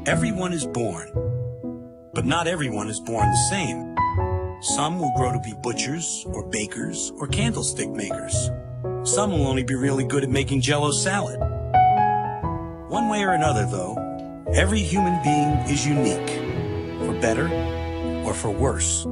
Everyone is born, but not everyone is born the same. Some will grow to be butchers, or bakers, or candlestick makers. Some will only be really good at making Jell-O salad. One way or another, though, every human being is unique, for better or for worse.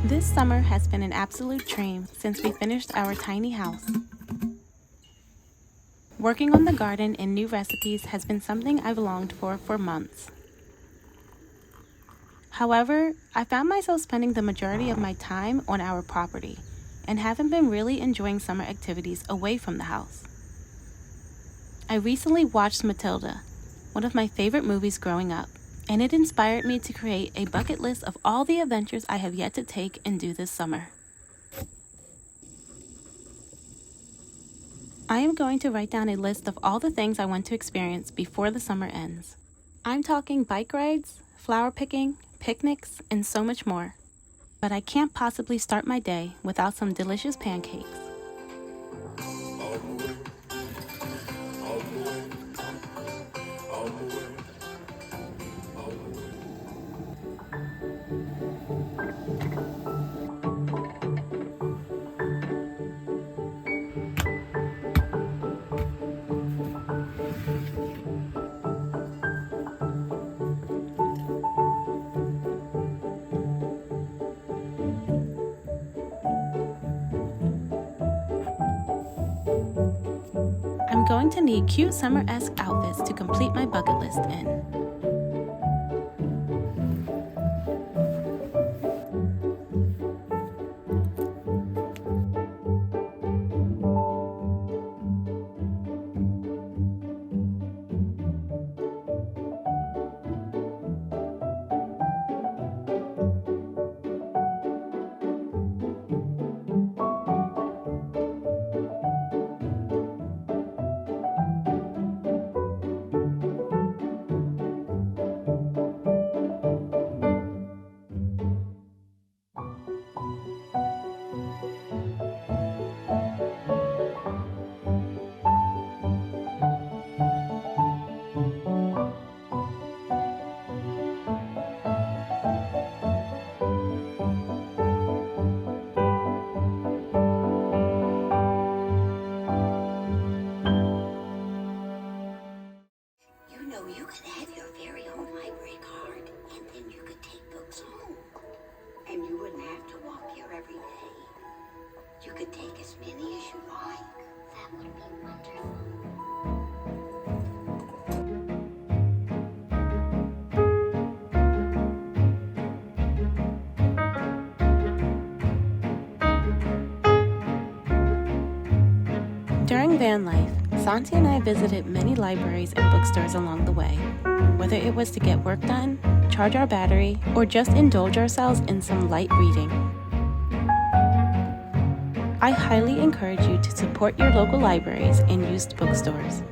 This summer has been an absolute dream since we finished our tiny house. Working on the garden and new recipes has been something I've longed for months. However, I found myself spending the majority of my time on our property and haven't been really enjoying summer activities away from the house. I recently watched Matilda, one of my favorite movies growing up, and it inspired me to create a bucket list of all the adventures I have yet to take and do this summer. I am going to write down a list of all the things I want to experience before the summer ends. I'm talking bike rides, flower picking, picnics, and so much more. But I can't possibly start my day without some delicious pancakes. I'm going to need cute summer-esque outfits to complete my bucket list in. You could have your very own library card, and then you could take books home. And you wouldn't have to walk here every day. You could take as many as you like. That would be wonderful. During van life, Santi and I visited many libraries and bookstores along the way, whether it was to get work done, charge our battery, or just indulge ourselves in some light reading. I highly encourage you to support your local libraries and used bookstores.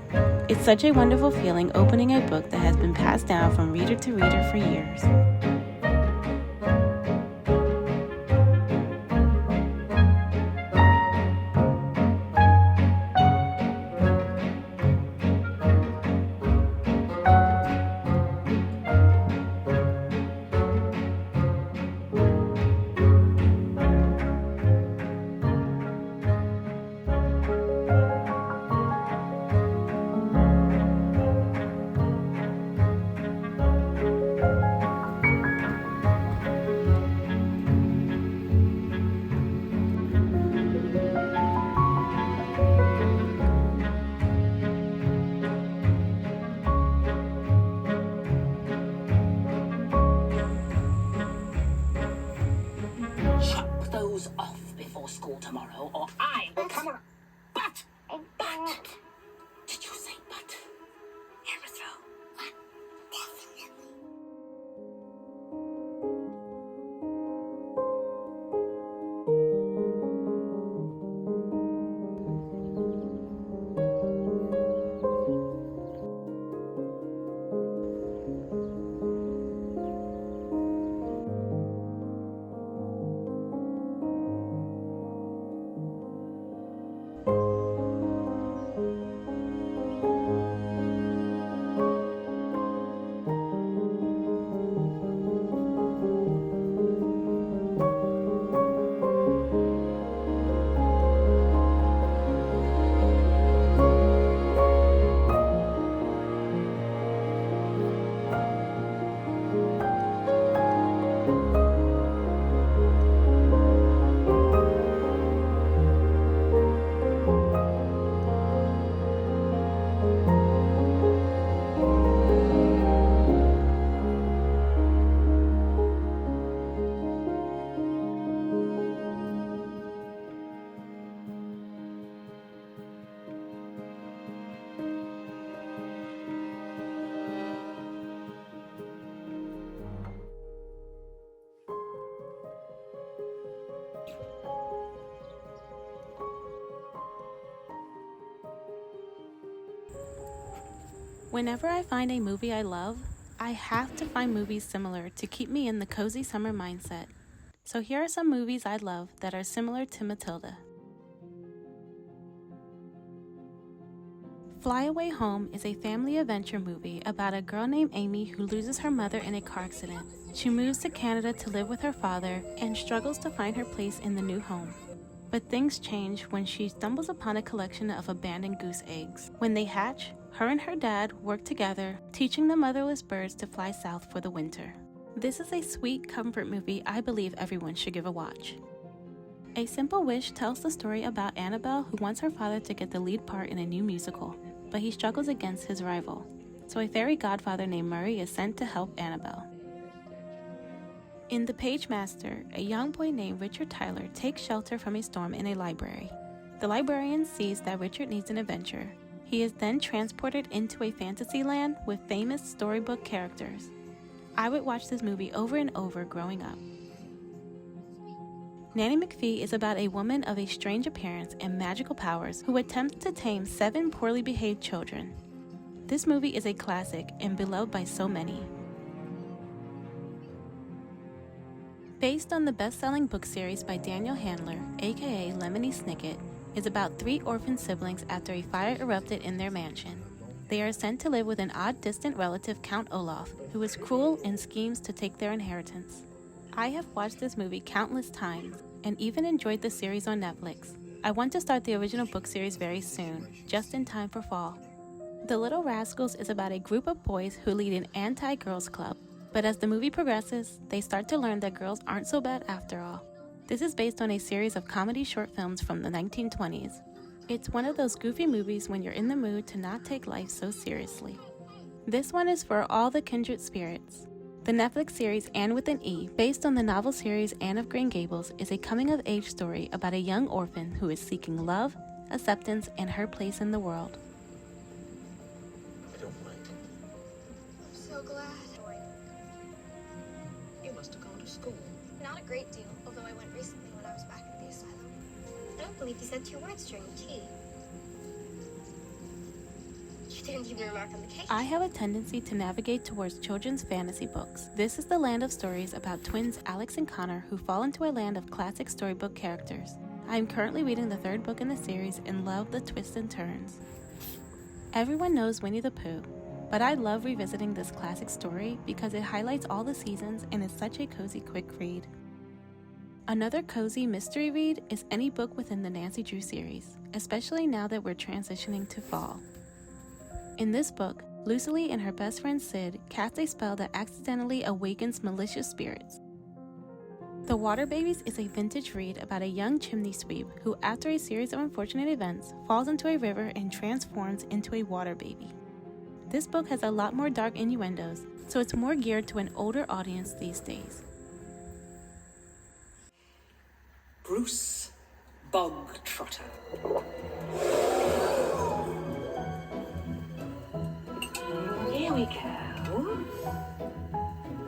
It's such a wonderful feeling opening a book that has been passed down from reader to reader for years. Off before school tomorrow, or I will come around. But! Did you say but? Hammer throw. What? Definitely. Whenever I find a movie I love, I have to find movies similar to keep me in the cozy summer mindset. So here are some movies I love that are similar to Matilda. Fly Away Home is a family adventure movie about a girl named Amy who loses her mother in a car accident. She moves to Canada to live with her father and struggles to find her place in the new home. But things change when she stumbles upon a collection of abandoned goose eggs. When they hatch, her and her dad work together, teaching the motherless birds to fly south for the winter. This is a sweet comfort movie I believe everyone should give a watch. A Simple Wish tells the story about Annabelle, who wants her father to get the lead part in a new musical, but he struggles against his rival. So a fairy godfather named Murray is sent to help Annabelle. In The Page Master, a young boy named Richard Tyler takes shelter from a storm in a library. The librarian sees that Richard needs an adventure. He is then transported into a fantasy land with famous storybook characters. I would watch this movie over and over growing up. Nanny McPhee is about a woman of a strange appearance and magical powers who attempts to tame 7 poorly behaved children. This movie is a classic and beloved by so many. Based on the best-selling book series by Daniel Handler, aka Lemony Snicket, is about 3 orphan siblings after a fire erupted in their mansion. They are sent to live with an odd distant relative, Count Olaf, who is cruel and schemes to take their inheritance. I have watched this movie countless times and even enjoyed the series on Netflix. I want to start the original book series very soon, just in time for fall. The Little Rascals is about a group of boys who lead an anti-girls club, but as the movie progresses, they start to learn that girls aren't so bad after all. This is based on a series of comedy short films from the 1920s. It's one of those goofy movies when you're in the mood to not take life so seriously. This one is for all the kindred spirits. The Netflix series Anne with an E, based on the novel series Anne of Green Gables, is a coming-of-age story about a young orphan who is seeking love, acceptance, and her place in the world. I don't mind. I'm so glad. You must have gone to school. Not a great deal, although I went recently when I was back at the asylum. I don't believe you said 2 words during tea. You didn't even remark on the cake. I have a tendency to navigate towards children's fantasy books. This is the land of stories about twins Alex and Connor who fall into a land of classic storybook characters. I am currently reading the 3rd book in the series and love the twists and turns. Everyone knows Winnie the Pooh, but I love revisiting this classic story because it highlights all the seasons and is such a cozy quick read. Another cozy mystery read is any book within the Nancy Drew series, especially now that we're transitioning to fall. In this book, Lucy and her best friend Sid cast a spell that accidentally awakens malicious spirits. The Water Babies is a vintage read about a young chimney sweep who, after a series of unfortunate events, falls into a river and transforms into a water baby. This book has a lot more dark innuendos, so it's more geared to an older audience these days. Bruce Bogtrotter. Here we go.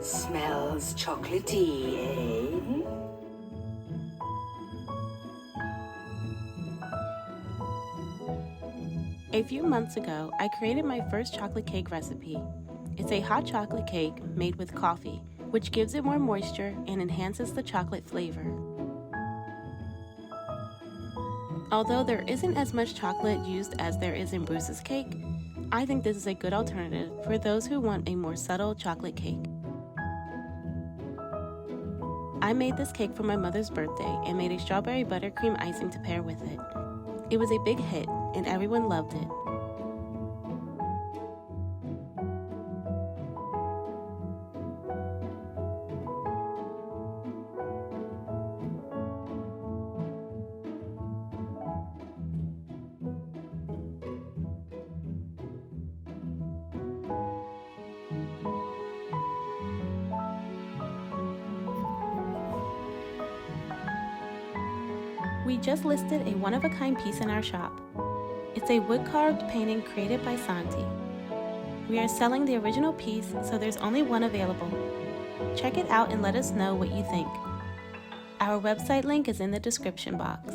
Smells chocolatey, eh? A few months ago, I created my first chocolate cake recipe. It's a hot chocolate cake made with coffee, which gives it more moisture and enhances the chocolate flavor. Although there isn't as much chocolate used as there is in Bruce's cake, I think this is a good alternative for those who want a more subtle chocolate cake. I made this cake for my mother's birthday and made a strawberry buttercream icing to pair with it. It was a big hit and everyone loved it. We just listed a one-of-a-kind piece in our shop. It's a wood-carved painting created by Santi. We are selling the original piece, so there's only one available. Check it out and let us know what you think. Our website link is in the description box.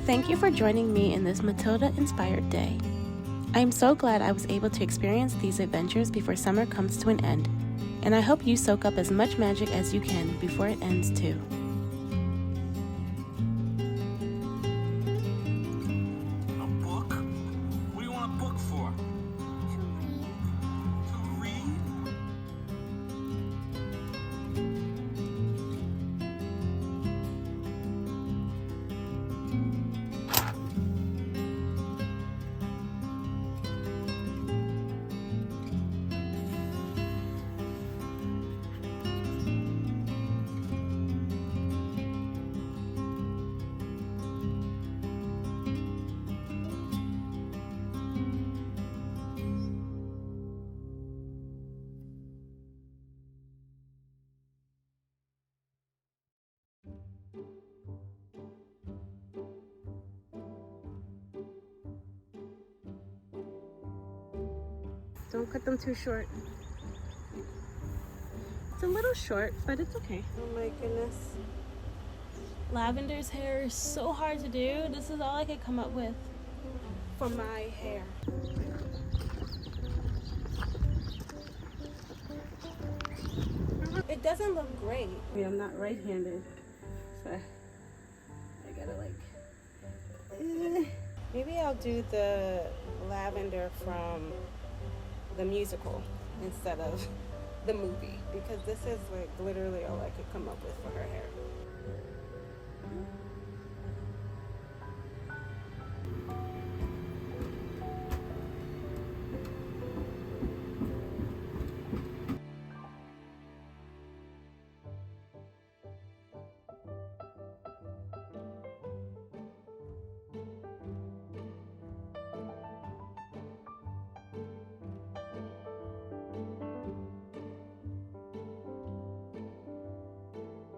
Thank you for joining me in this Matilda-inspired day. I am so glad I was able to experience these adventures before summer comes to an end, and I hope you soak up as much magic as you can before it ends too. A book? What do you want a book for? To read? Don't cut them too short. It's a little short, but it's okay. Oh my goodness. Lavender's hair is so hard to do. This is all I could come up with for my hair. It doesn't look great. I'm not right-handed, so I gotta maybe I'll do the lavender from the musical instead of the movie, because this is like literally all I could come up with for her hair.